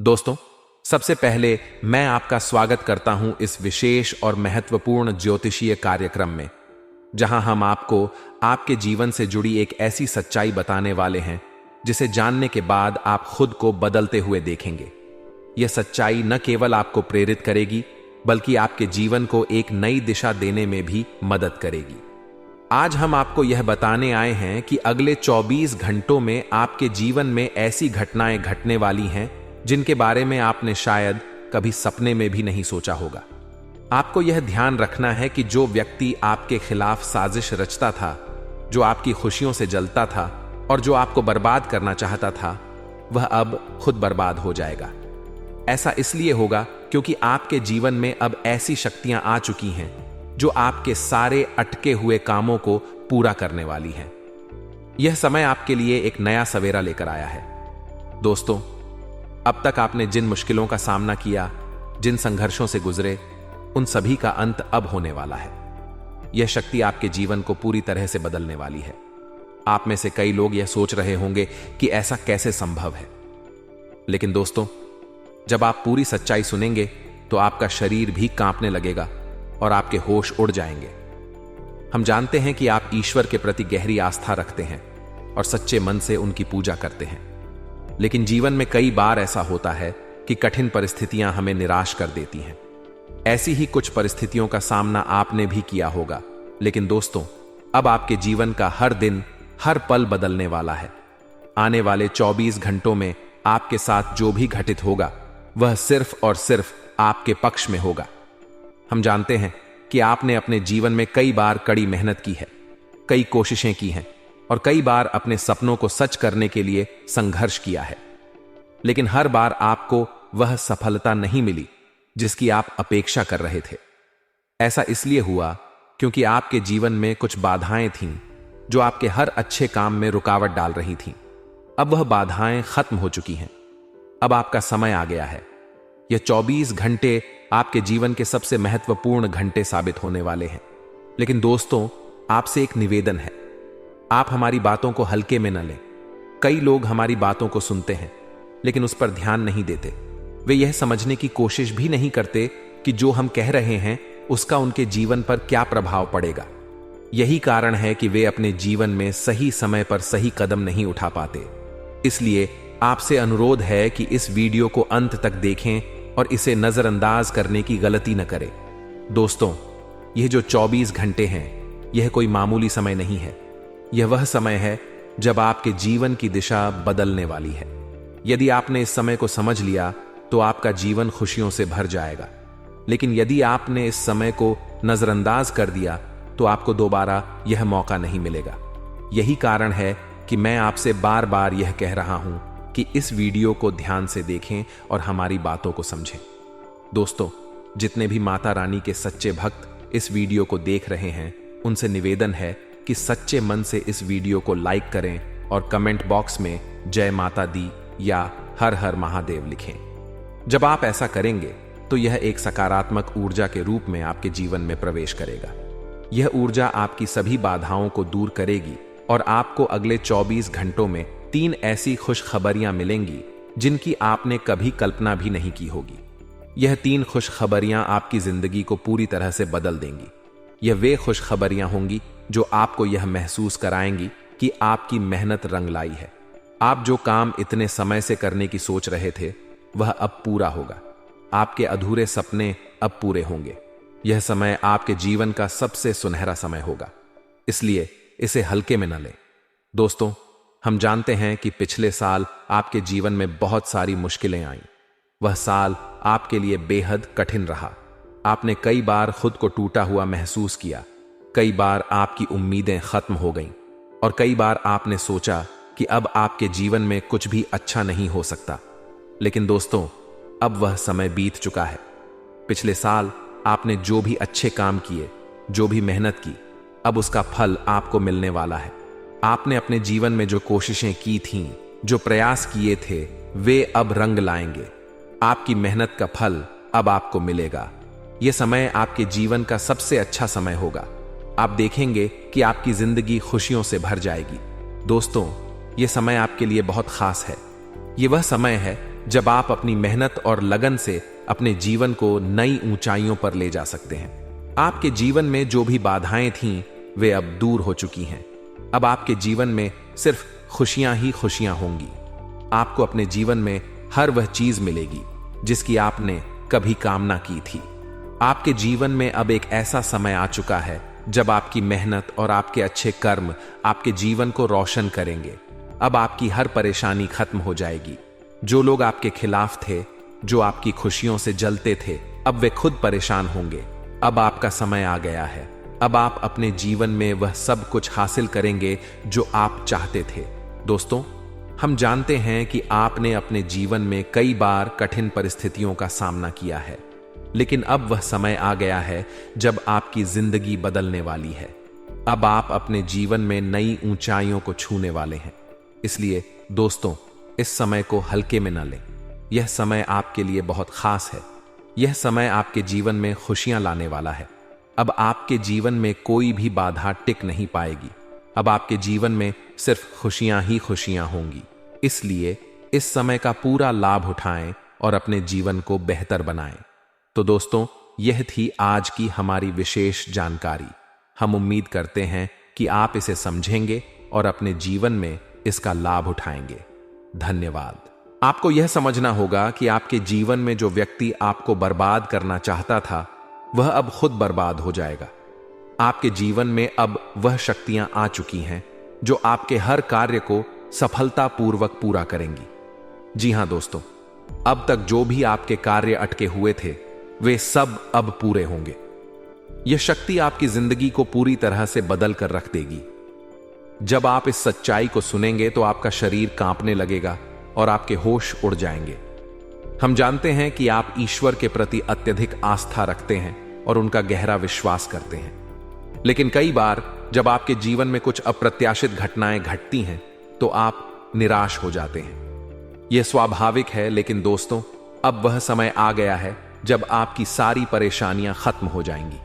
दोस्तों, सबसे पहले मैं आपका स्वागत करता हूं इस विशेष और महत्वपूर्ण ज्योतिषीय कार्यक्रम में, जहां हम आपको आपके जीवन से जुड़ी एक ऐसी सच्चाई बताने वाले हैं जिसे जानने के बाद आप खुद को बदलते हुए देखेंगे। यह सच्चाई न केवल आपको प्रेरित करेगी, बल्कि आपके जीवन को एक नई दिशा देने में भी मदद करेगी। आज हम आपको यह बताने आए हैं कि अगले 24 घंटों में आपके जीवन में ऐसी घटनाएं घटने वाली हैं जिनके बारे में आपने शायद कभी सपने में भी नहीं सोचा होगा। आपको यह ध्यान रखना है कि जो व्यक्ति आपके खिलाफ साजिश रचता था, जो आपकी खुशियों से जलता था और जो आपको बर्बाद करना चाहता था, वह अब खुद बर्बाद हो जाएगा। ऐसा इसलिए होगा क्योंकि आपके जीवन में अब ऐसी शक्तियां आ चुकी हैं जो आपके सारे अटके हुए कामों को पूरा करने वाली हैं। यह समय आपके लिए एक नया सवेरा लेकर आया है। दोस्तों, अब तक आपने जिन मुश्किलों का सामना किया, जिन संघर्षों से गुजरे, उन सभी का अंत अब होने वाला है। यह शक्ति आपके जीवन को पूरी तरह से बदलने वाली है। आप में से कई लोग यह सोच रहे होंगे कि ऐसा कैसे संभव है, लेकिन दोस्तों, जब आप पूरी सच्चाई सुनेंगे तो आपका शरीर भी कांपने लगेगा और आपके होश उड़ जाएंगे। हम जानते हैं कि आप ईश्वर के प्रति गहरी आस्था रखते हैं और सच्चे मन से उनकी पूजा करते हैं, लेकिन जीवन में कई बार ऐसा होता है कि कठिन परिस्थितियां हमें निराश कर देती हैं। ऐसी ही कुछ परिस्थितियों का सामना आपने भी किया होगा, लेकिन दोस्तों, अब आपके जीवन का हर दिन, हर पल बदलने वाला है। आने वाले 24 घंटों में आपके साथ जो भी घटित होगा, वह सिर्फ और सिर्फ आपके पक्ष में होगा। हम जानते हैं कि आपने अपने जीवन में कई बार कड़ी मेहनत की है, कई कोशिशें की हैं और कई बार अपने सपनों को सच करने के लिए संघर्ष किया है, लेकिन हर बार आपको वह सफलता नहीं मिली जिसकी आप अपेक्षा कर रहे थे। ऐसा इसलिए हुआ क्योंकि आपके जीवन में कुछ बाधाएं थीं जो आपके हर अच्छे काम में रुकावट डाल रही थीं। अब वह बाधाएं खत्म हो चुकी हैं। अब आपका समय आ गया है। यह 24 घंटे आपके जीवन के सबसे महत्वपूर्ण घंटे साबित होने वाले हैं। लेकिन दोस्तों, आपसे एक निवेदन है, आप हमारी बातों को हल्के में न लें। कई लोग हमारी बातों को सुनते हैं लेकिन उस पर ध्यान नहीं देते। वे यह समझने की कोशिश भी नहीं करते कि जो हम कह रहे हैं उसका उनके जीवन पर क्या प्रभाव पड़ेगा। यही कारण है कि वे अपने जीवन में सही समय पर सही कदम नहीं उठा पाते। इसलिए आपसे अनुरोध है कि इस वीडियो को अंत तक देखें और इसे नजरअंदाज करने की गलती न करें। दोस्तों, यह जो 24 घंटे हैं, यह कोई मामूली समय नहीं है। यह वह समय है जब आपके जीवन की दिशा बदलने वाली है। यदि आपने इस समय को समझ लिया तो आपका जीवन खुशियों से भर जाएगा, लेकिन यदि आपने इस समय को नजरअंदाज कर दिया तो आपको दोबारा यह मौका नहीं मिलेगा। यही कारण है कि मैं आपसे बार बार यह कह रहा हूं कि इस वीडियो को ध्यान से देखें और हमारी बातों को समझें। दोस्तों, जितने भी माता रानी के सच्चे भक्त इस वीडियो को देख रहे हैं, उनसे निवेदन है कि सच्चे मन से इस वीडियो को लाइक करें और कमेंट बॉक्स में जय माता दी या हर हर महादेव लिखें। जब आप ऐसा करेंगे तो यह एक सकारात्मक ऊर्जा के रूप में आपके जीवन में प्रवेश करेगा। यह ऊर्जा आपकी सभी बाधाओं को दूर करेगी और आपको अगले 24 घंटों में 3 ऐसी खुशखबरियां मिलेंगी जिनकी आपने कभी कल्पना भी नहीं की होगी। यह 3 खुशखबरियां आपकी जिंदगी को पूरी तरह से बदल देंगी। यह वे खुशखबरियां होंगी जो आपको यह महसूस कराएंगी कि आपकी मेहनत रंग लाई है। आप जो काम इतने समय से करने की सोच रहे थे, वह अब पूरा होगा। आपके अधूरे सपने अब पूरे होंगे। यह समय आपके जीवन का सबसे सुनहरा समय होगा, इसलिए इसे हल्के में न लें। दोस्तों, हम जानते हैं कि पिछले साल आपके जीवन में बहुत सारी मुश्किलें आईं। वह साल आपके लिए बेहद कठिन रहा। आपने कई बार खुद को टूटा हुआ महसूस किया, कई बार आपकी उम्मीदें खत्म हो गईं और कई बार आपने सोचा कि अब आपके जीवन में कुछ भी अच्छा नहीं हो सकता। लेकिन दोस्तों, अब वह समय बीत चुका है। पिछले साल आपने जो भी अच्छे काम किए, जो भी मेहनत की, अब उसका फल आपको मिलने वाला है। आपने अपने जीवन में जो कोशिशें की थीं, जो प्रयास किए थे, वे अब रंग लाएंगे। आपकी मेहनत का फल अब आपको मिलेगा। यह समय आपके जीवन का सबसे अच्छा समय होगा। आप देखेंगे कि आपकी जिंदगी खुशियों से भर जाएगी। दोस्तों, यह समय आपके लिए बहुत खास है। यह वह समय है जब आप अपनी मेहनत और लगन से अपने जीवन को नई ऊंचाइयों पर ले जा सकते हैं। आपके जीवन में जो भी बाधाएं थीं, वे अब दूर हो चुकी हैं। अब आपके जीवन में सिर्फ खुशियां ही खुशियां होंगी। आपको अपने जीवन में हर वह चीज मिलेगी जिसकी आपने कभी कामना की थी। आपके जीवन में अब एक ऐसा समय आ चुका है जब आपकी मेहनत और आपके अच्छे कर्म आपके जीवन को रोशन करेंगे। अब आपकी हर परेशानी खत्म हो जाएगी। जो लोग आपके खिलाफ थे, जो आपकी खुशियों से जलते थे, अब वे खुद परेशान होंगे। अब आपका समय आ गया है। अब आप अपने जीवन में वह सब कुछ हासिल करेंगे जो आप चाहते थे। दोस्तों, हम जानते हैं कि आपने अपने जीवन में कई बार कठिन परिस्थितियों का सामना किया है, लेकिन अब वह समय आ गया है जब आपकी जिंदगी बदलने वाली है। अब आप अपने जीवन में नई ऊंचाइयों को छूने वाले हैं। इसलिए दोस्तों, इस समय को हल्के में न लें। यह समय आपके लिए बहुत खास है। यह समय आपके जीवन में खुशियां लाने वाला है। अब आपके जीवन में कोई भी बाधा टिक नहीं पाएगी। अब आपके जीवन में सिर्फ खुशियां ही खुशियां होंगी। इसलिए इस समय का पूरा लाभ उठाएं और अपने जीवन को बेहतर बनाएं। तो दोस्तों, यह थी आज की हमारी विशेष जानकारी। हम उम्मीद करते हैं कि आप इसे समझेंगे और अपने जीवन में इसका लाभ उठाएंगे। धन्यवाद। आपको यह समझना होगा कि आपके जीवन में जो व्यक्ति आपको बर्बाद करना चाहता था, वह अब खुद बर्बाद हो जाएगा। आपके जीवन में अब वह शक्तियां आ चुकी हैं जो आपके हर कार्य को सफलतापूर्वक पूरा करेंगी। जी हां दोस्तों, अब तक जो भी आपके कार्य अटके हुए थे, वे सब अब पूरे होंगे। यह शक्ति आपकी जिंदगी को पूरी तरह से बदल कर रख देगी। जब आप इस सच्चाई को सुनेंगे तो आपका शरीर कांपने लगेगा और आपके होश उड़ जाएंगे। हम जानते हैं कि आप ईश्वर के प्रति अत्यधिक आस्था रखते हैं और उनका गहरा विश्वास करते हैं। लेकिन कई बार जब आपके जीवन में कुछ अप्रत्याशित घटनाएं घटती हैं, तो आप निराश हो जाते हैं। यह स्वाभाविक है, लेकिन दोस्तों, अब वह समय आ गया है जब आपकी सारी परेशानियां खत्म हो जाएंगी।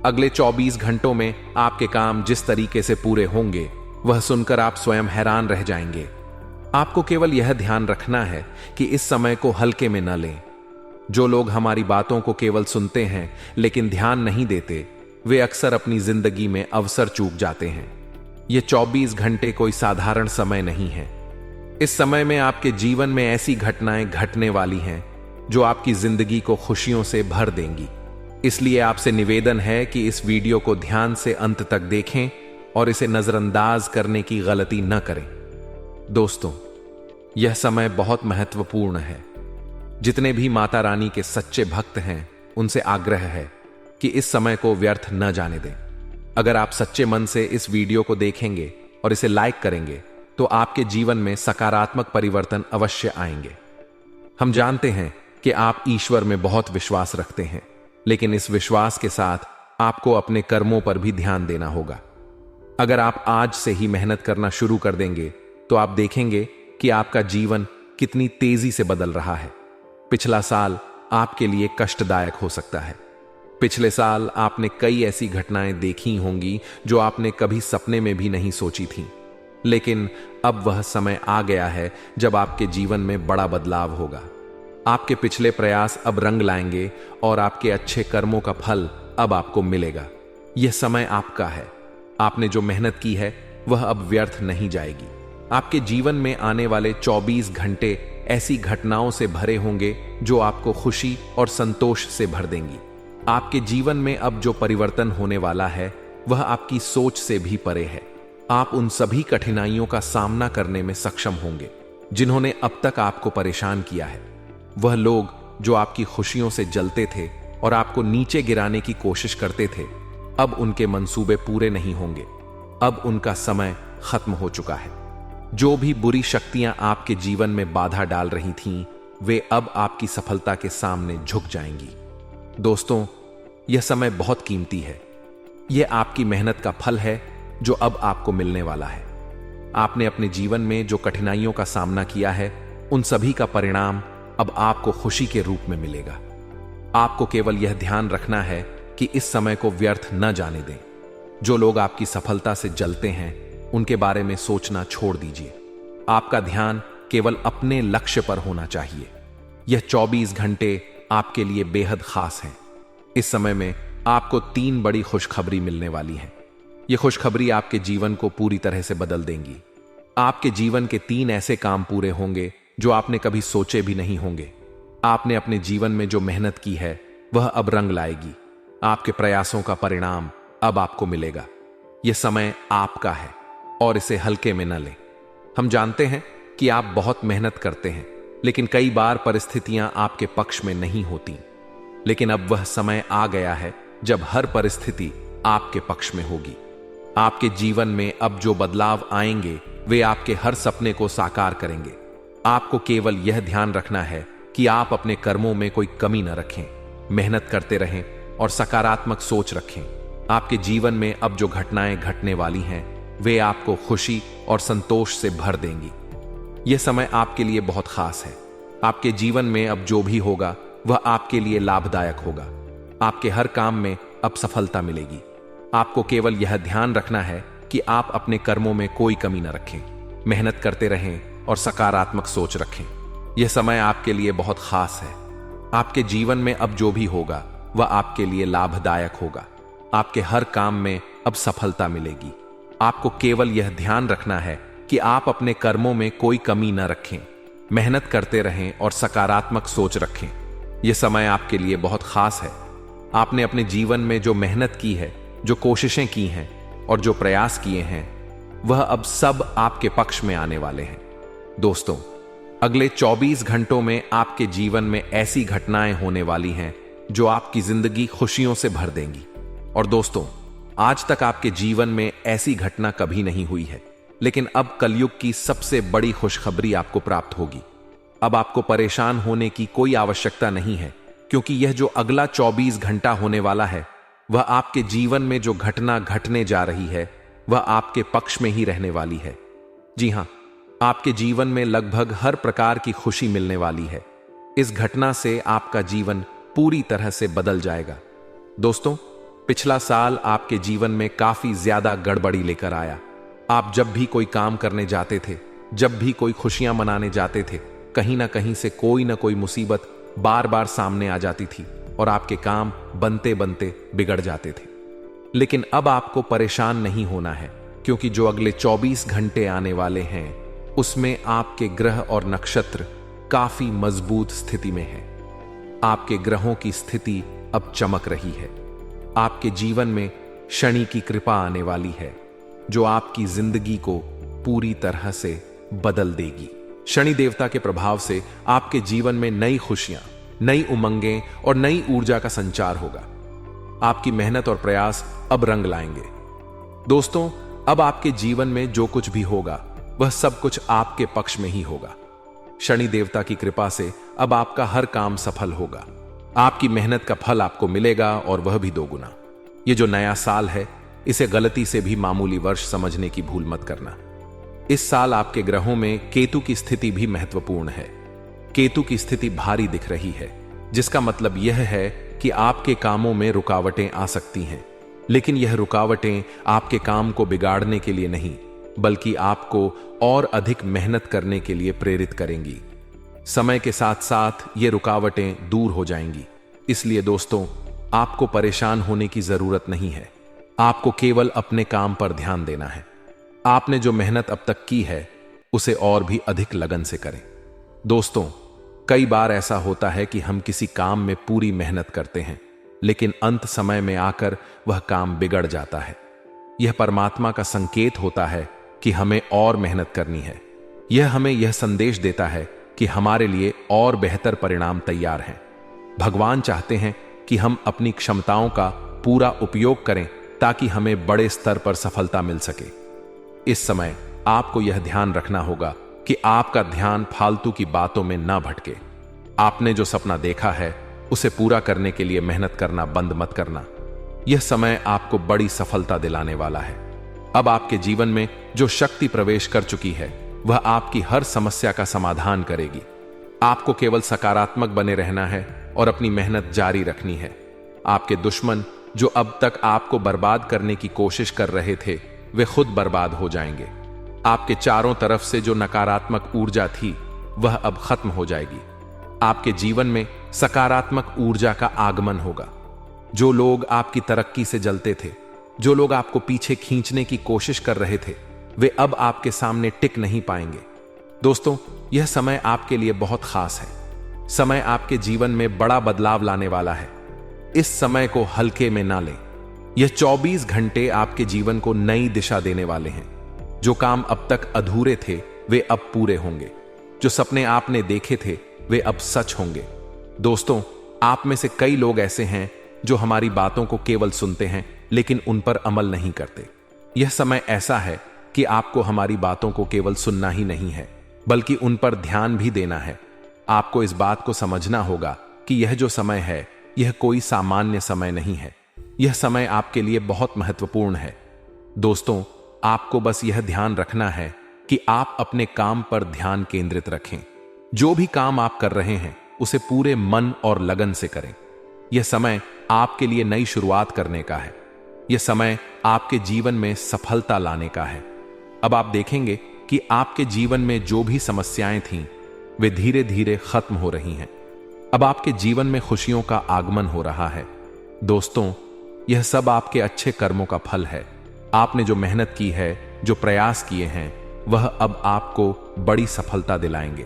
अगले 24 घंटों में आपके काम जिस तरीके से पूरे होंगे, वह सुनकर आप स्वयं हैरान रह जाएंगे। आपको केवल यह ध्यान रखना है कि इस समय को हल्के में न लें। जो लोग हमारी बातों को केवल सुनते हैं लेकिन ध्यान नहीं देते, वे अक्सर अपनी जिंदगी में अवसर चूक जाते हैं। यह 24 घंटे कोई साधारण समय नहीं है। इस समय में आपके जीवन में ऐसी घटनाएं घटने वाली हैं जो आपकी जिंदगी को खुशियों से भर देंगी। इसलिए आपसे निवेदन है कि इस वीडियो को ध्यान से अंत तक देखें और इसे नजरअंदाज करने की गलती न करें। दोस्तों, यह समय बहुत महत्वपूर्ण है। जितने भी माता रानी के सच्चे भक्त हैं, उनसे आग्रह है कि इस समय को व्यर्थ न जाने दें। अगर आप सच्चे मन से इस वीडियो को देखेंगे और इसे लाइक करेंगे, तो आपके जीवन में सकारात्मक परिवर्तन अवश्य आएंगे। हम जानते हैं कि आप ईश्वर में बहुत विश्वास रखते हैं, लेकिन इस विश्वास के साथ आपको अपने कर्मों पर भी ध्यान देना होगा। अगर आप आज से ही मेहनत करना शुरू कर देंगे, तो आप देखेंगे कि आपका जीवन कितनी तेजी से बदल रहा है। पिछला साल आपके लिए कष्टदायक हो सकता है। पिछले साल आपने कई ऐसी घटनाएं देखी होंगी जो आपने कभी सपने में भी नहीं सोची थीं। लेकिन अब वह समय आ गया है जब आपके जीवन में बड़ा बदलाव होगा। आपके पिछले प्रयास अब रंग लाएंगे और आपके अच्छे कर्मों का फल अब आपको मिलेगा। यह समय आपका है। आपने जो मेहनत की है, वह अब व्यर्थ नहीं जाएगी। आपके जीवन में आने वाले 24 घंटे ऐसी घटनाओं से भरे होंगे जो आपको खुशी और संतोष से भर देंगी। आपके जीवन में अब जो परिवर्तन होने वाला है, वह आपकी सोच से भी परे है। आप उन सभी कठिनाइयों का सामना करने में सक्षम होंगे जिन्होंने अब तक आपको परेशान किया है। वह लोग जो आपकी खुशियों से जलते थे और आपको नीचे गिराने की कोशिश करते थे, अब उनके मंसूबे पूरे नहीं होंगे। अब उनका समय खत्म हो चुका है। जो भी बुरी शक्तियां आपके जीवन में बाधा डाल रही थीं, वे अब आपकी सफलता के सामने झुक जाएंगी। दोस्तों, यह समय बहुत कीमती है। यह आपकी मेहनत का फल है जो अब आपको मिलने वाला है। आपने अपने जीवन में जो कठिनाइयों का सामना किया है, उन सभी का परिणाम अब आपको खुशी के रूप में मिलेगा। आपको केवल यह ध्यान रखना है कि इस समय को व्यर्थ न जाने दें। जो लोग आपकी सफलता से जलते हैं, उनके बारे में सोचना छोड़ दीजिए। आपका ध्यान केवल अपने लक्ष्य पर होना चाहिए। यह 24 घंटे आपके लिए बेहद खास हैं। इस समय में आपको 3 बड़ी खुशखबरी मिलने वाली हैं। यह खुशखबरी आपके जीवन को पूरी तरह से बदल देंगी। आपके जीवन के 3 ऐसे काम पूरे होंगे जो आपने कभी सोचे भी नहीं होंगे। आपने अपने जीवन में जो मेहनत की है वह अब रंग लाएगी। आपके प्रयासों का परिणाम अब आपको मिलेगा। यह समय आपका है और इसे हल्के में न लें। हम जानते हैं कि आप बहुत मेहनत करते हैं, लेकिन कई बार परिस्थितियां आपके पक्ष में नहीं होती। लेकिन अब वह समय आ गया है जब हर परिस्थिति आपके पक्ष में होगी। आपके जीवन में अब जो बदलाव आएंगे वे आपके हर सपने को साकार करेंगे। आपको केवल यह ध्यान रखना है कि आप अपने कर्मों में कोई कमी न रखें, मेहनत करते रहें और सकारात्मक सोच रखें। आपके जीवन में अब जो घटनाएं घटने वाली हैं वे आपको खुशी और संतोष से भर देंगी। यह समय आपके लिए बहुत खास है। आपके जीवन में अब जो भी होगा वह आपके लिए लाभदायक होगा। आपके हर काम में अब सफलता मिलेगी। आपको केवल यह ध्यान रखना है कि आप अपने कर्मों में कोई कमी न रखें, मेहनत करते रहें और सकारात्मक सोच रखें। यह समय आपके लिए बहुत खास है। आपके जीवन में अब जो भी होगा वह आपके लिए लाभदायक होगा। आपके हर काम में अब सफलता मिलेगी। आपको केवल यह ध्यान रखना है कि आप अपने कर्मों में कोई कमी न रखें, मेहनत करते रहें और सकारात्मक सोच रखें। यह समय आपके लिए बहुत खास है। आपने अपने जीवन में जो मेहनत की है, जो कोशिशें की हैं और जो प्रयास किए हैं वह अब सब आपके पक्ष में आने वाले हैं। दोस्तों, अगले 24 घंटों में आपके जीवन में ऐसी घटनाएं होने वाली हैं जो आपकी जिंदगी खुशियों से भर देंगी। और दोस्तों, आज तक आपके जीवन में ऐसी घटना कभी नहीं हुई है, लेकिन अब कलयुग की सबसे बड़ी खुशखबरी आपको प्राप्त होगी। अब आपको परेशान होने की कोई आवश्यकता नहीं है, क्योंकि यह जो अगला 24 घंटा होने वाला है वह आपके जीवन में जो घटना घटने जा रही है वह आपके पक्ष में ही रहने वाली है। जी हां, आपके जीवन में लगभग हर प्रकार की खुशी मिलने वाली है। इस घटना से आपका जीवन पूरी तरह से बदल जाएगा। दोस्तों, पिछला साल आपके जीवन में काफी ज्यादा गड़बड़ी लेकर आया। आप जब भी कोई काम करने जाते थे, जब भी कोई खुशियां मनाने जाते थे, कहीं ना कहीं से कोई ना कोई मुसीबत बार बार सामने आ जाती थी और आपके काम बनते बनते बिगड़ जाते थे। लेकिन अब आपको परेशान नहीं होना है, क्योंकि जो अगले 24 घंटे आने वाले हैं उसमें आपके ग्रह और नक्षत्र काफी मजबूत स्थिति में हैं। आपके ग्रहों की स्थिति अब चमक रही है। आपके जीवन में शनि की कृपा आने वाली है जो आपकी जिंदगी को पूरी तरह से बदल देगी। शनि देवता के प्रभाव से आपके जीवन में नई खुशियां, नई उमंगें और नई ऊर्जा का संचार होगा। आपकी मेहनत और प्रयास अब रंग लाएंगे। दोस्तों, अब आपके जीवन में जो कुछ भी होगा वह सब कुछ आपके पक्ष में ही होगा। शनि देवता की कृपा से अब आपका हर काम सफल होगा। आपकी मेहनत का फल आपको मिलेगा और वह भी 2 गुना। ये जो नया साल है इसे गलती से भी मामूली वर्ष समझने की भूल मत करना। इस साल आपके ग्रहों में केतु की स्थिति भी महत्वपूर्ण है। केतु की स्थिति भारी दिख रही है, जिसका मतलब यह है कि आपके कामों में रुकावटें आ सकती हैं। लेकिन यह रुकावटें आपके काम को बिगाड़ने के लिए नहीं, बल्कि आपको और अधिक मेहनत करने के लिए प्रेरित करेंगी। समय के साथ साथ ये रुकावटें दूर हो जाएंगी। इसलिए दोस्तों, आपको परेशान होने की जरूरत नहीं है। आपको केवल अपने काम पर ध्यान देना है। आपने जो मेहनत अब तक की है उसे और भी अधिक लगन से करें। दोस्तों, कई बार ऐसा होता है कि हम किसी काम में पूरी मेहनत करते हैं, लेकिन अंत समय में आकर वह काम बिगड़ जाता है। यह परमात्मा का संकेत होता है कि हमें और मेहनत करनी है। यह हमें यह संदेश देता है कि हमारे लिए और बेहतर परिणाम तैयार हैं। भगवान चाहते हैं कि हम अपनी क्षमताओं का पूरा उपयोग करें ताकि हमें बड़े स्तर पर सफलता मिल सके। इस समय आपको यह ध्यान रखना होगा कि आपका ध्यान फालतू की बातों में ना भटके। आपने जो सपना देखा है उसे पूरा करने के लिए मेहनत करना बंद मत करना। यह समय आपको बड़ी सफलता दिलाने वाला है। अब आपके जीवन में जो शक्ति प्रवेश कर चुकी है वह आपकी हर समस्या का समाधान करेगी। आपको केवल सकारात्मक बने रहना है और अपनी मेहनत जारी रखनी है। आपके दुश्मन जो अब तक आपको बर्बाद करने की कोशिश कर रहे थे वे खुद बर्बाद हो जाएंगे। आपके चारों तरफ से जो नकारात्मक ऊर्जा थी वह अब खत्म हो जाएगी। आपके जीवन में सकारात्मक ऊर्जा का आगमन होगा। जो लोग आपकी तरक्की से जलते थे, जो लोग आपको पीछे खींचने की कोशिश कर रहे थे, वे अब आपके सामने टिक नहीं पाएंगे। दोस्तों, यह समय आपके लिए बहुत खास है। समय आपके जीवन में बड़ा बदलाव लाने वाला है। इस समय को हल्के में ना लें। यह 24 घंटे आपके जीवन को नई दिशा देने वाले हैं। जो काम अब तक अधूरे थे वे अब पूरे होंगे। जो सपने आपने देखे थे वे अब सच होंगे। दोस्तों, आप में से कई लोग ऐसे हैं जो हमारी बातों को केवल सुनते हैं लेकिन उन पर अमल नहीं करते। यह समय ऐसा है कि आपको हमारी बातों को केवल सुनना ही नहीं है, बल्कि उन पर ध्यान भी देना है। आपको इस बात को समझना होगा कि यह जो समय है, यह कोई सामान्य समय नहीं है। यह समय आपके लिए बहुत महत्वपूर्ण है। दोस्तों, आपको बस यह ध्यान रखना है कि आप अपने काम पर ध्यान केंद्रित रखें। जो भी काम आप कर रहे हैं उसे पूरे मन और लगन से करें। यह समय आपके लिए नई शुरुआत करने का है। यह समय आपके जीवन में सफलता लाने का है। अब आप देखेंगे कि आपके जीवन में जो भी समस्याएं थीं, वे धीरे धीरे खत्म हो रही हैं। अब आपके जीवन में खुशियों का आगमन हो रहा है। दोस्तों, यह सब आपके अच्छे कर्मों का फल है। आपने जो मेहनत की है, जो प्रयास किए हैं, वह अब आपको बड़ी सफलता दिलाएंगे।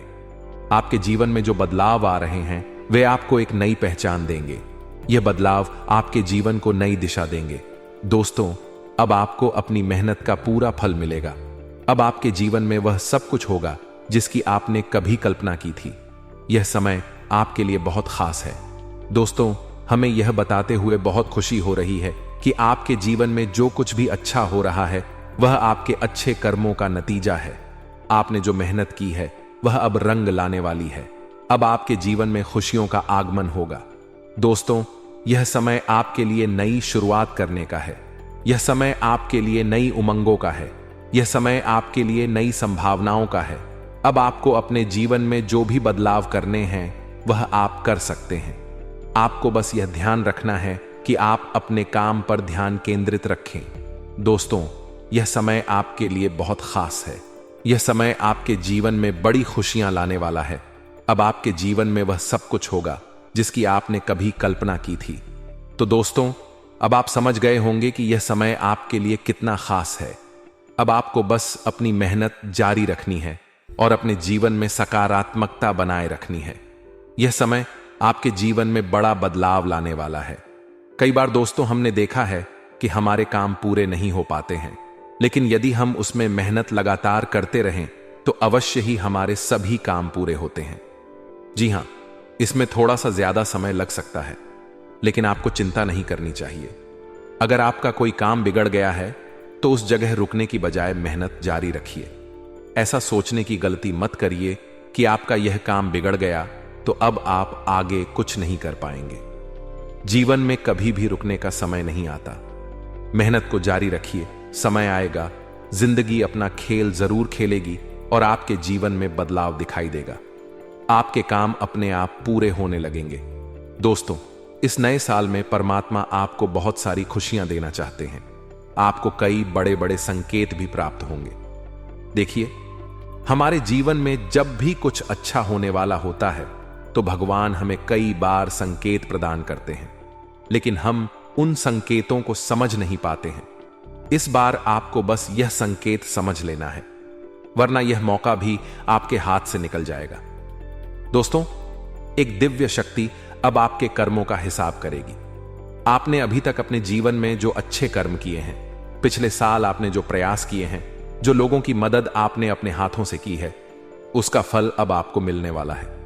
आपके जीवन में जो बदलाव आ रहे हैं, वे आपको एक नई पहचान देंगे। यह बदलाव आपके जीवन को नई दिशा देंगे। दोस्तों, अब आपको अपनी मेहनत का पूरा फल मिलेगा। अब आपके जीवन में वह सब कुछ होगा जिसकी आपने कभी कल्पना की थी। यह समय आपके लिए बहुत खास है। दोस्तों, हमें यह बताते हुए बहुत खुशी हो रही है कि आपके जीवन में जो कुछ भी अच्छा हो रहा है, वह आपके अच्छे कर्मों का नतीजा है। आपने जो मेहनत की है, वह अब रंग लाने वाली है। अब आपके जीवन में खुशियों का आगमन होगा। दोस्तों, यह समय आपके लिए नई शुरुआत करने का है। यह समय आपके लिए नई उमंगों का है। यह समय आपके लिए नई संभावनाओं का है। अब आपको अपने जीवन में जो भी बदलाव करने हैं, वह आप कर सकते हैं। आपको बस यह ध्यान रखना है कि आप अपने काम पर ध्यान केंद्रित रखें। दोस्तों, यह समय आपके लिए बहुत खास है। यह समय आपके जीवन में बड़ी खुशियां लाने वाला है। अब आपके जीवन में वह सब कुछ होगा जिसकी आपने कभी कल्पना की थी। तो दोस्तों, अब आप समझ गए होंगे कि यह समय आपके लिए कितना खास है। अब आपको बस अपनी मेहनत जारी रखनी है और अपने जीवन में सकारात्मकता बनाए रखनी है। यह समय आपके जीवन में बड़ा बदलाव लाने वाला है। कई बार दोस्तों, हमने देखा है कि हमारे काम पूरे नहीं हो पाते हैं, लेकिन यदि हम उसमें मेहनत लगातार करते रहें तो अवश्य ही हमारे सभी काम पूरे होते हैं। जी हां, इसमें थोड़ा सा ज्यादा समय लग सकता है, लेकिन आपको चिंता नहीं करनी चाहिए। अगर आपका कोई काम बिगड़ गया है तो उस जगह रुकने की बजाय मेहनत जारी रखिए। ऐसा सोचने की गलती मत करिए कि आपका यह काम बिगड़ गया तो अब आप आगे कुछ नहीं कर पाएंगे। जीवन में कभी भी रुकने का समय नहीं आता। मेहनत को जारी रखिए। समय आएगा, जिंदगी अपना खेल जरूर खेलेगी और आपके जीवन में बदलाव दिखाई देगा। आपके काम अपने आप पूरे होने लगेंगे। दोस्तों, इस नए साल में परमात्मा आपको बहुत सारी खुशियां देना चाहते हैं। आपको कई बड़े बड़े संकेत भी प्राप्त होंगे। देखिए, हमारे जीवन में जब भी कुछ अच्छा होने वाला होता है तो भगवान हमें कई बार संकेत प्रदान करते हैं, लेकिन हम उन संकेतों को समझ नहीं पाते हैं। इस बार आपको बस यह संकेत समझ लेना है, वरना यह मौका भी आपके हाथ से निकल जाएगा। दोस्तों, एक दिव्य शक्ति अब आपके कर्मों का हिसाब करेगी। आपने अभी तक अपने जीवन में जो अच्छे कर्म किए हैं, पिछले साल आपने जो प्रयास किए हैं, जो लोगों की मदद आपने अपने हाथों से की है, उसका फल अब आपको मिलने वाला है।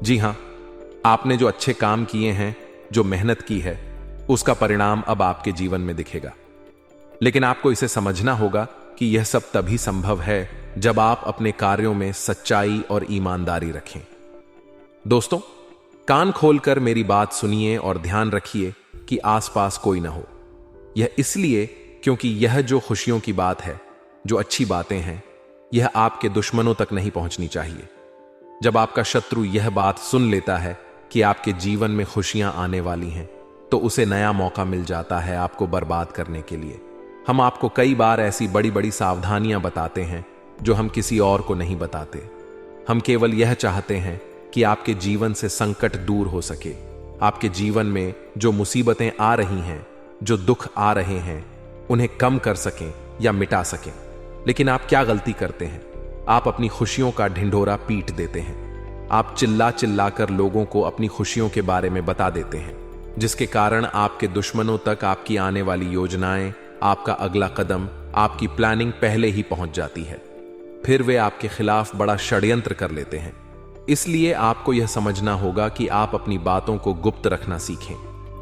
जी हां, आपने जो अच्छे काम किए हैं, जो मेहनत की है, उसका परिणाम अब आपके जीवन में दिखेगा। लेकिन आपको इसे समझना होगा कि यह सब तभी संभव है जब आप अपने कार्यों में सच्चाई और ईमानदारी रखें। दोस्तों, कान खोलकर मेरी बात सुनिए और ध्यान रखिए कि आसपास कोई ना हो। यह इसलिए क्योंकि यह जो खुशियों की बात है, जो अच्छी बातें हैं, यह आपके दुश्मनों तक नहीं पहुंचनी चाहिए। जब आपका शत्रु यह बात सुन लेता है कि आपके जीवन में खुशियां आने वाली हैं, तो उसे नया मौका मिल जाता है आपको बर्बाद करने के लिए। हम आपको कई बार ऐसी बड़ी बड़ी सावधानियां बताते हैं जो हम किसी और को नहीं बताते। हम केवल यह चाहते हैं कि आपके जीवन से संकट दूर हो सके, आपके जीवन में जो मुसीबतें आ रही हैं, जो दुख आ रहे हैं, उन्हें कम कर सकें या मिटा सकें। लेकिन आप क्या गलती करते हैं? आप अपनी खुशियों का ढिंढोरा पीट देते हैं। आप चिल्ला चिल्ला कर लोगों को अपनी खुशियों के बारे में बता देते हैं, जिसके कारण आपके दुश्मनों तक आपकी आने वाली योजनाएं, आपका अगला कदम, आपकी प्लानिंग पहले ही पहुंच जाती है। फिर वे आपके खिलाफ बड़ा षड्यंत्र कर लेते हैं। इसलिए आपको यह समझना होगा कि आप अपनी बातों को गुप्त रखना सीखें,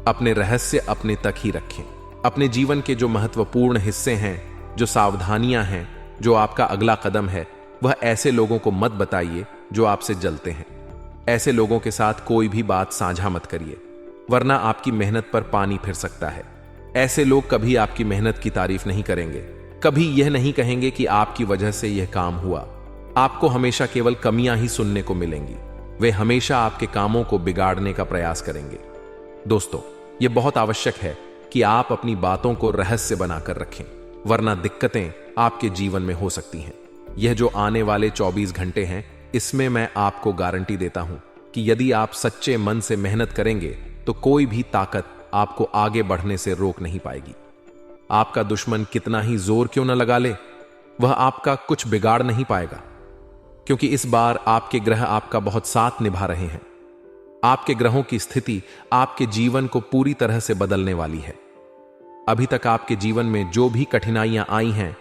अपने रहस्य अपने तक ही रखें। अपने जीवन के जो महत्वपूर्ण हिस्से हैं, जो सावधानियां हैं, जो आपका अगला कदम है, वह ऐसे लोगों को मत बताइए जो आपसे जलते हैं। ऐसे लोगों के साथ कोई भी बात साझा मत करिए, वरना आपकी मेहनत पर पानी फिर सकता है। ऐसे लोग कभी आपकी मेहनत की तारीफ नहीं करेंगे, कभी यह नहीं कहेंगे कि आपकी वजह से यह काम हुआ। आपको हमेशा केवल कमियां ही सुनने को मिलेंगी। वे हमेशा आपके कामों को बिगाड़ने का प्रयास करेंगे। दोस्तों, यह बहुत आवश्यक है कि आप अपनी बातों को रहस्य बनाकर रखें, वरना दिक्कतें आपके जीवन में हो सकती हैं। यह जो आने वाले 24 घंटे हैं, इसमें मैं आपको गारंटी देता हूं कि यदि आप सच्चे मन से मेहनत करेंगे तो कोई भी ताकत आपको आगे बढ़ने से रोक नहीं पाएगी। आपका दुश्मन कितना ही जोर क्यों न लगा ले, वह आपका कुछ बिगाड़ नहीं पाएगा, क्योंकि इस बार आपके ग्रह आपका बहुत साथ निभा रहे हैं। आपके ग्रहों की स्थिति आपके जीवन को पूरी तरह से बदलने वाली है। अभी तक आपके जीवन में जो भी कठिनाइयां आई हैं,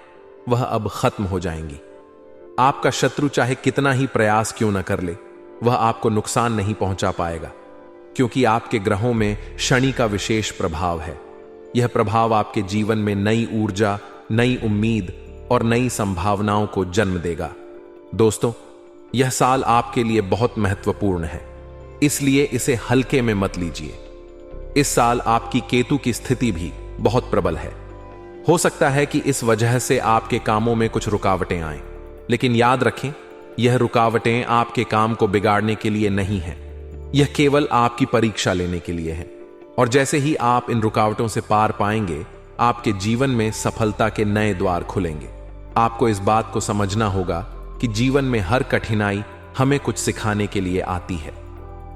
वह अब खत्म हो जाएंगी। आपका शत्रु चाहे कितना ही प्रयास क्यों न कर ले, वह आपको नुकसान नहीं पहुंचा पाएगा, क्योंकि आपके ग्रहों में शनि का विशेष प्रभाव है। यह प्रभाव आपके जीवन में नई ऊर्जा, नई उम्मीद और नई संभावनाओं को जन्म देगा। दोस्तों, यह साल आपके लिए बहुत महत्वपूर्ण है, इसलिए इसे हल्के में मत लीजिए। इस साल आपकी केतु की स्थिति भी बहुत प्रबल है। हो सकता है कि इस वजह से आपके कामों में कुछ रुकावटें आएं, लेकिन याद रखें, यह रुकावटें आपके काम को बिगाड़ने के लिए नहीं हैं। यह केवल आपकी परीक्षा लेने के लिए है। और जैसे ही आप इन रुकावटों से पार पाएंगे, आपके जीवन में सफलता के नए द्वार खुलेंगे। आपको इस बात को समझना होगा कि जीवन में हर कठिनाई हमें कुछ सिखाने के लिए आती है,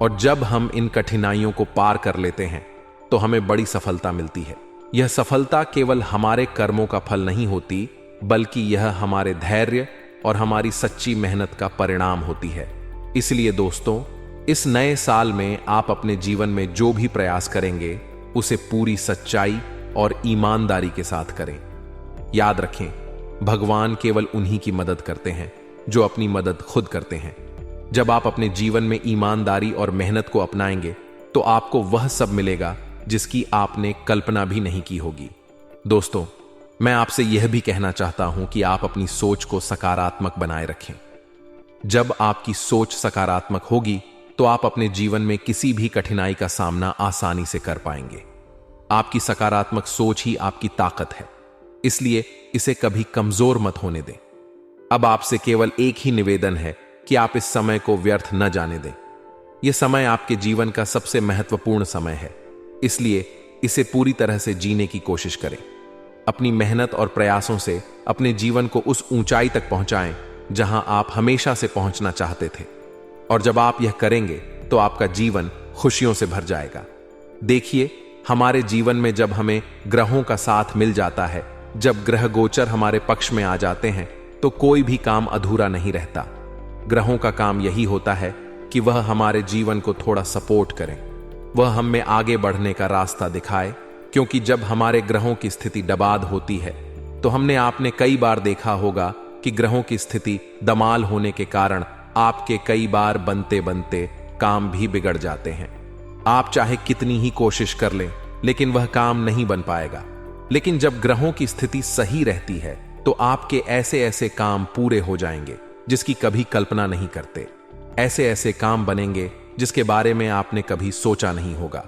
और जब हम इन कठिनाइयों को पार कर लेते हैं तो हमें बड़ी सफलता मिलती है। यह सफलता केवल हमारे कर्मों का फल नहीं होती, बल्कि यह हमारे धैर्य और हमारी सच्ची मेहनत का परिणाम होती है। इसलिए दोस्तों, इस नए साल में आप अपने जीवन में जो भी प्रयास करेंगे, उसे पूरी सच्चाई और ईमानदारी के साथ करें। याद रखें, भगवान केवल उन्हीं की मदद करते हैं जो अपनी मदद खुद करते हैं। जब आप अपने जीवन में ईमानदारी और मेहनत को अपनाएंगे, तो आपको वह सब मिलेगा जिसकी आपने कल्पना भी नहीं की होगी। दोस्तों, मैं आपसे यह भी कहना चाहता हूं कि आप अपनी सोच को सकारात्मक बनाए रखें। जब आपकी सोच सकारात्मक होगी, तो आप अपने जीवन में किसी भी कठिनाई का सामना आसानी से कर पाएंगे। आपकी सकारात्मक सोच ही आपकी ताकत है, इसलिए इसे कभी कमजोर मत होने दें। अब आपसे केवल एक ही निवेदन है कि आप इस समय को व्यर्थ न जाने दें। यह समय आपके जीवन का सबसे महत्वपूर्ण समय है, इसलिए इसे पूरी तरह से जीने की कोशिश करें। अपनी मेहनत और प्रयासों से अपने जीवन को उस ऊंचाई तक पहुंचाएं जहां आप हमेशा से पहुंचना चाहते थे। और जब आप यह करेंगे, तो आपका जीवन खुशियों से भर जाएगा। देखिए, हमारे जीवन में जब हमें ग्रहों का साथ मिल जाता है, जब ग्रह गोचर हमारे पक्ष में आ जाते हैं, तो कोई भी काम अधूरा नहीं रहता। ग्रहों का काम यही होता है कि वह हमारे जीवन को थोड़ा सपोर्ट करें, वह हमें आगे बढ़ने का रास्ता दिखाए। क्योंकि जब हमारे ग्रहों की स्थिति डबाद होती है, तो आपने कई बार देखा होगा कि ग्रहों की स्थिति दमाल होने के कारण आपके कई बार बनते बनते काम भी बिगड़ जाते हैं। आप चाहे कितनी ही कोशिश कर लें, लेकिन वह काम नहीं बन पाएगा। लेकिन जब ग्रहों की स्थिति सही रहती है, तो आपके ऐसे ऐसे काम पूरे हो जाएंगे जिसकी कभी कल्पना नहीं करते। ऐसे ऐसे काम बनेंगे जिसके बारे में आपने कभी सोचा नहीं होगा।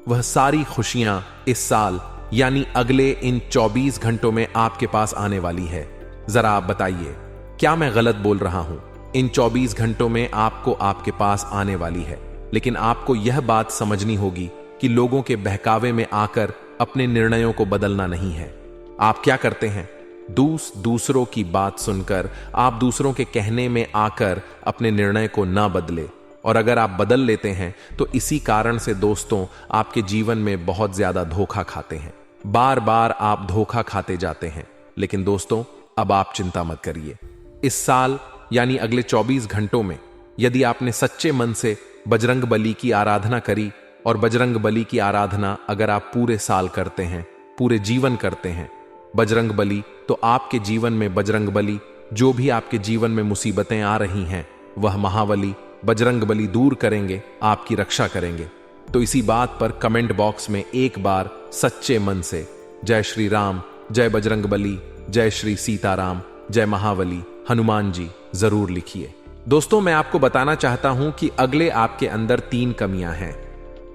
वह सारी खुशियां इस साल यानी अगले इन 24 घंटों में आपके पास आने वाली है। जरा आप बताइए, क्या मैं गलत बोल रहा हूं? इन 24 घंटों में आपको आपके पास आने वाली है, लेकिन आपको यह बात समझनी होगी कि लोगों के बहकावे में आकर अपने निर्णयों को बदलना नहीं है। आप क्या करते हैं? दूसरों की बात सुनकर आप दूसरों के कहने में आकर अपने निर्णय को ना बदले, और अगर आप बदल लेते हैं तो इसी कारण से दोस्तों आपके जीवन में बहुत ज्यादा धोखा खाते हैं। बार बार आप धोखा खाते जाते हैं। लेकिन दोस्तों अब आप चिंता मत करिए। इस साल यानी अगले 24 घंटों में यदि आपने सच्चे मन से बजरंग बली की आराधना करी, और बजरंग बली की आराधना अगर आप पूरे साल करते हैं, पूरे जीवन करते हैं बजरंग बली, तो आपके जीवन में बजरंग बली, जो भी आपके जीवन में मुसीबतें आ रही हैं वह महाबली बजरंग बली दूर करेंगे, आपकी रक्षा करेंगे। तो इसी बात पर कमेंट बॉक्स में एक बार सच्चे मन से जय श्री राम, जय बजरंग बली, जय श्री सीताराम, जय महाबली हनुमान जी जरूर लिखिए। दोस्तों मैं आपको बताना चाहता हूं कि अगले आपके अंदर 3 कमियां हैं।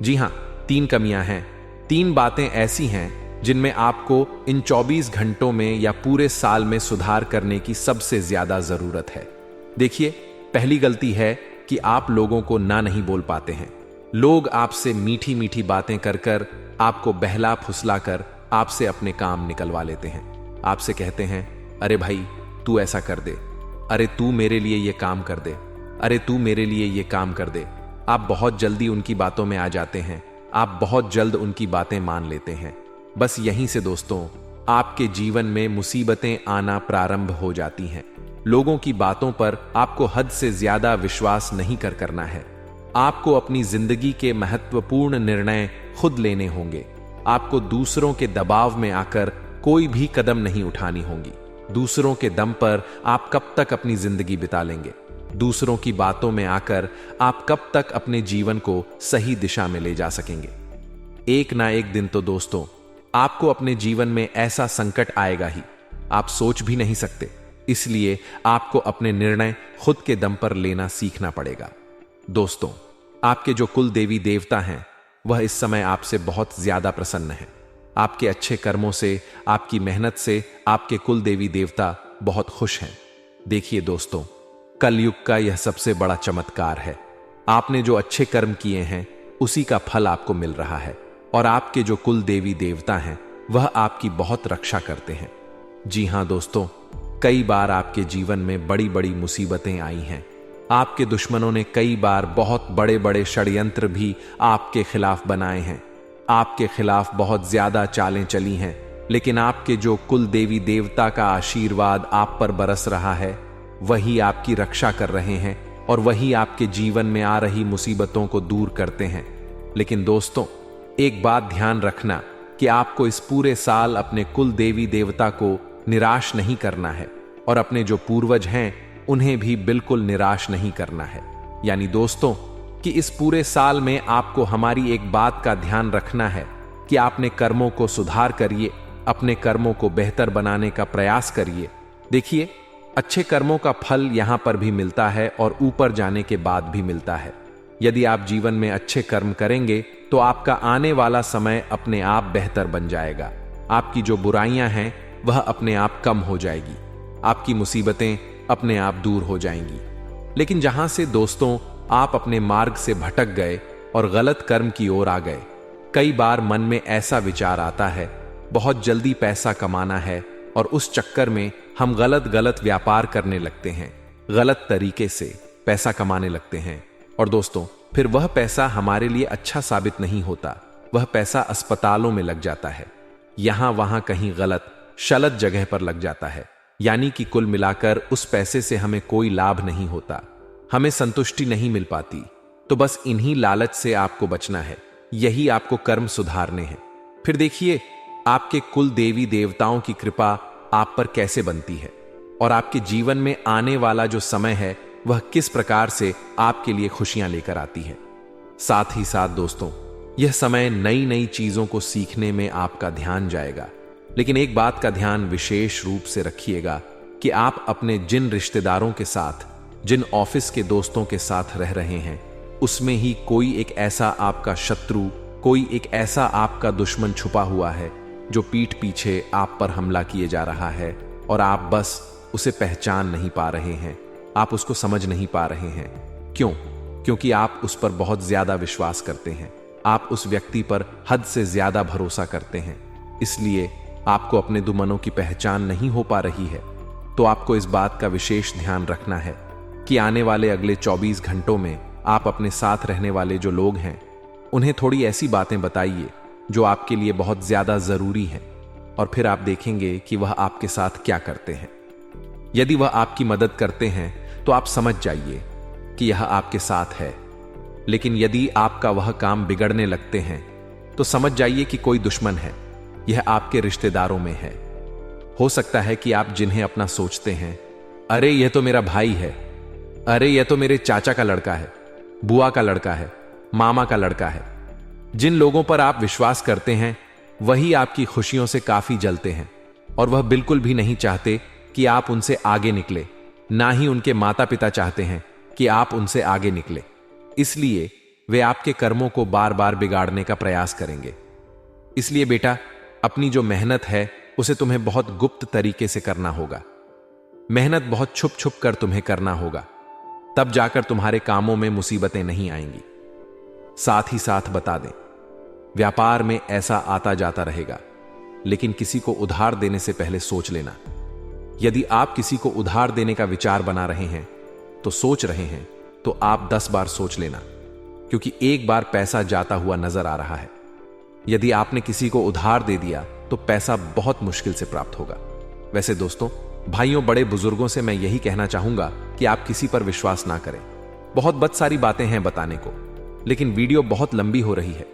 जी हां, 3 कमियां हैं। 3 बातें ऐसी हैं जिनमें आपको इन 24 घंटों में या पूरे साल में सुधार करने की सबसे ज्यादा जरूरत है। देखिए, पहली गलती है कि आप लोगों को ना नहीं बोल पाते हैं। लोग आपसे मीठी मीठी बातें कर कर आपको बहला फुसला कर आपसे अपने काम निकलवा लेते हैं। आपसे कहते हैं, अरे भाई तू ऐसा कर दे, अरे तू मेरे लिए ये काम कर दे, अरे तू मेरे लिए ये काम कर दे। आप बहुत जल्दी उनकी बातों में आ जाते हैं, आप बहुत जल्द उनकी बातें मान लेते हैं। बस यहीं से दोस्तों आपके जीवन में मुसीबतें आना प्रारंभ हो जाती हैं। लोगों की बातों पर आपको हद से ज्यादा विश्वास नहीं करना है। आपको अपनी जिंदगी के महत्वपूर्ण निर्णय खुद लेने होंगे। आपको दूसरों के दबाव में आकर कोई भी कदम नहीं उठानी होगी। दूसरों के दम पर आप कब तक अपनी जिंदगी बिता लेंगे? दूसरों की बातों में आकर आप कब तक अपने जीवन को सही दिशा में ले जा सकेंगे? एक ना एक दिन तो दोस्तों आपको अपने जीवन में ऐसा संकट आएगा ही, आप सोच भी नहीं सकते। इसलिए आपको अपने निर्णय खुद के दम पर लेना सीखना पड़ेगा। दोस्तों, आपके जो कुल देवी देवता हैं वह इस समय आपसे बहुत ज्यादा प्रसन्न हैं। आपके अच्छे कर्मों से, आपकी मेहनत से आपके कुल देवी देवता बहुत खुश हैं। देखिए दोस्तों, कलयुग का यह सबसे बड़ा चमत्कार है। आपने जो अच्छे कर्म किए हैं उसी का फल आपको मिल रहा है, और आपके जो कुल देवी देवता हैं वह आपकी बहुत रक्षा करते हैं। जी हां दोस्तों, कई बार आपके जीवन में बड़ी बड़ी मुसीबतें आई हैं। आपके दुश्मनों ने कई बार बहुत बड़े बड़े षड्यंत्र भी आपके खिलाफ बनाए हैं। आपके खिलाफ बहुत ज्यादा चालें चली हैं, लेकिन आपके जो कुल देवी देवता का आशीर्वाद आप पर बरस रहा है वही आपकी रक्षा कर रहे हैं, और वही आपके जीवन में आ रही मुसीबतों को दूर करते हैं। लेकिन दोस्तों एक बात ध्यान रखना कि आपको इस पूरे साल अपने कुल देवी देवता को निराश नहीं करना है, और अपने जो पूर्वज हैं उन्हें भी बिल्कुल निराश नहीं करना है। यानी दोस्तों कि इस पूरे साल में आपको हमारी एक बात का ध्यान रखना है कि आपने कर्मों को सुधार करिए, अपने कर्मों को बेहतर बनाने का प्रयास करिए। देखिए, अच्छे कर्मों का फल यहां पर भी मिलता है और ऊपर जाने के बाद भी मिलता है। यदि आप जीवन में अच्छे कर्म करेंगे तो आपका आने वाला समय अपने आप बेहतर बन जाएगा। आपकी जो बुराइयां हैं वह अपने आप कम हो जाएगी, आपकी मुसीबतें अपने आप दूर हो जाएंगी। लेकिन जहां से दोस्तों आप अपने मार्ग से भटक गए और गलत कर्म की ओर आ गए, कई बार मन में ऐसा विचार आता है बहुत जल्दी पैसा कमाना है, और उस चक्कर में हम गलत व्यापार करने लगते हैं, गलत तरीके से पैसा कमाने लगते हैं। और दोस्तों फिर वह पैसा हमारे लिए अच्छा साबित नहीं होता, वह पैसा अस्पतालों में लग जाता है, यहां वहां कहीं शलत जगह पर लग जाता है। यानी कि कुल मिलाकर उस पैसे से हमें कोई लाभ नहीं होता, हमें संतुष्टि नहीं मिल पाती। तो बस इन्हीं लालच से आपको बचना है, यही आपको कर्म सुधारने हैं। फिर देखिए आपके कुल देवी देवताओं की कृपा आप पर कैसे बनती है, और आपके जीवन में आने वाला जो समय है वह किस प्रकार से आपके लिए खुशियां लेकर आती है। साथ ही साथ दोस्तों यह समय नई नई चीजों को सीखने में आपका ध्यान जाएगा। लेकिन एक बात का ध्यान विशेष रूप से रखिएगा कि आप अपने जिन रिश्तेदारों के साथ, जिन ऑफिस के दोस्तों के साथ रह रहे हैं, उसमें ही कोई एक ऐसा आपका शत्रु, कोई एक ऐसा आपका दुश्मन छुपा हुआ है जो पीठ पीछे आप पर हमला किए जा रहा है, और आप बस उसे पहचान नहीं पा रहे हैं, आप उसको समझ नहीं पा रहे हैं। क्यों? क्योंकि आप उस पर बहुत ज्यादा विश्वास करते हैं, आप उस व्यक्ति पर हद से ज्यादा भरोसा करते हैं। इसलिए आपको अपने दुश्मनों की पहचान नहीं हो पा रही है, तो आपको इस बात का विशेष ध्यान रखना है कि आने वाले अगले 24 घंटों में आप अपने साथ रहने वाले जो लोग हैं उन्हें थोड़ी ऐसी बातें बताइए जो आपके लिए बहुत ज्यादा जरूरी है, और फिर आप देखेंगे कि वह आपके साथ क्या करते हैं। यदि वह आपकी मदद करते हैं तो आप समझ जाइए कि यह आपके साथ है, लेकिन यदि आपका वह काम बिगड़ने लगते हैं तो समझ जाइए कि कोई दुश्मन है, यह आपके रिश्तेदारों में है। हो सकता है कि आप जिन्हें अपना सोचते हैं, अरे यह तो मेरा भाई है, अरे यह तो मेरे चाचा का लड़का है, बुआ का लड़का है, मामा का लड़का है, जिन लोगों पर आप विश्वास करते हैं वही आपकी खुशियों से काफी जलते हैं, और वह बिल्कुल भी नहीं चाहते कि आप उनसे आगे निकले, ना ही उनके माता पिता चाहते हैं कि आप उनसे आगे निकले। इसलिए वे आपके कर्मों को बार बार बिगाड़ने का प्रयास करेंगे। इसलिए बेटा, अपनी जो मेहनत है उसे तुम्हें बहुत गुप्त तरीके से करना होगा। मेहनत बहुत छुप छुप कर तुम्हें करना होगा, तब जाकर तुम्हारे कामों में मुसीबतें नहीं आएंगी। साथ ही साथ बता दें, व्यापार में ऐसा आता जाता रहेगा, लेकिन किसी को उधार देने से पहले सोच लेना। यदि आप किसी को उधार देने का विचार बना रहे हैं तो सोच रहे हैं तो आप 10 बार सोच लेना, क्योंकि एक बार पैसा जाता हुआ नजर आ रहा है। यदि आपने किसी को उधार दे दिया तो पैसा बहुत मुश्किल से प्राप्त होगा। वैसे दोस्तों, भाइयों, बड़े बुजुर्गों से मैं यही कहना चाहूंगा कि आप किसी पर विश्वास ना करें। बहुत सारी बातें हैं बताने को, लेकिन वीडियो बहुत लंबी हो रही है।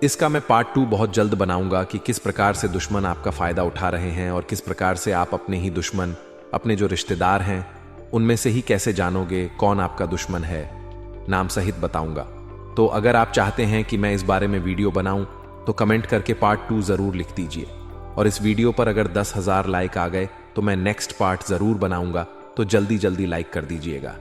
इसका मैं पार्ट 2 बहुत जल्द बनाऊंगा कि किस प्रकार से दुश्मन आपका फायदा उठा रहे हैं और किस प्रकार से आप अपने ही दुश्मन, अपने जो रिश्तेदार हैं उनमें से ही कैसे जानोगे कौन आपका दुश्मन है, नाम सहित बताऊंगा। तो अगर आप चाहते हैं कि मैं इस बारे में वीडियो बनाऊं तो कमेंट करके पार्ट 2 जरूर लिख दीजिए, और इस वीडियो पर अगर 10,000 लाइक आ गए तो मैं नेक्स्ट पार्ट जरूर बनाऊंगा, तो जल्दी जल्दी लाइक कर दीजिएगा।